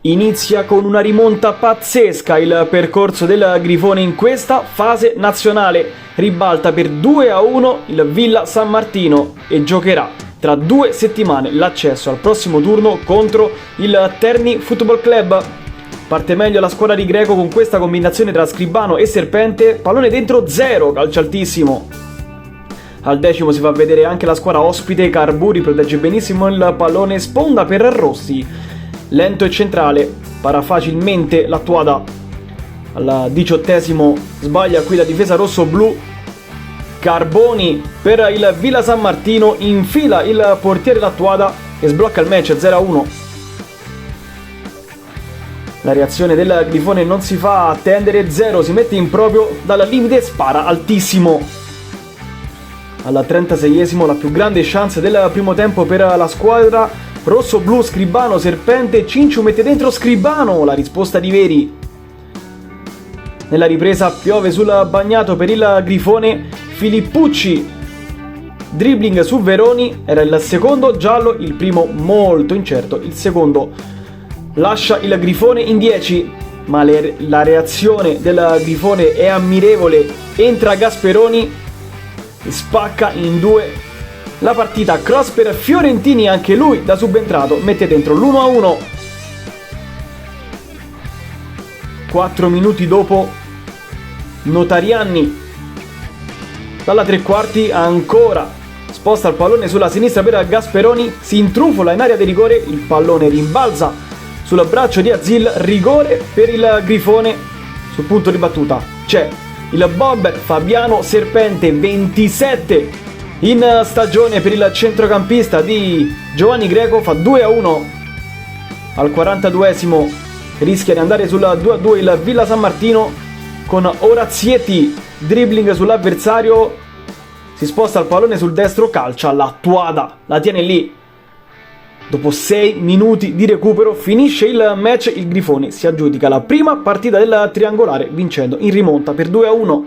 Inizia con una rimonta pazzesca il percorso del Grifone in questa fase nazionale. Ribalta per 2-1 il Villa San Martino e giocherà tra 2 settimane l'accesso al prossimo turno contro il Terni Football Club. Parte meglio la squadra di Greco con questa combinazione tra Scribano e Serpente. Pallone dentro 0, calcio altissimo. Al 10° si fa vedere anche la squadra ospite. Carburi protegge benissimo il pallone, sponda per Rossi. Lento e centrale, para facilmente la Tuada. Al 18° sbaglia qui la difesa rosso-blu. Carboni per il Villa San Martino, infila il portiere la Tuada e sblocca il match 0-1. La reazione del Grifone non si fa attendere, 0 si mette in proprio dal limite e spara altissimo. Al 36° la più grande chance del primo tempo per la squadra rosso-blu. Scribano, Serpente, Cinciu mette dentro Scribano, la risposta di Veri. Nella ripresa piove sul bagnato per il Grifone. Filippucci, dribbling su Veroni, era il secondo giallo, il primo molto incerto, il secondo lascia il Grifone in 10, ma la reazione del Grifone è ammirevole. Entra Gasperoni, spacca in 2 la partita. Cross per Fiorentini, anche lui da subentrato mette dentro l'1-1. 4 minuti dopo Notarianni dalla tre quarti ancora sposta il pallone sulla sinistra per Gasperoni, si intrufola in area di rigore, il pallone rimbalza sul braccio di Azil, rigore per il Grifone. Sul punto di battuta c'è il Bob Fabiano Serpente, 27 in stagione per il centrocampista di Giovanni Greco, fa 2-1. Al 42° rischia di andare sul 2-2 il Villa San Martino con Orazietti, dribbling sull'avversario, si sposta il pallone sul destro, calcia la Tuada, la tiene lì. Dopo 6 minuti di recupero finisce il match, il Grifone si aggiudica la prima partita del triangolare vincendo in rimonta per 2-1.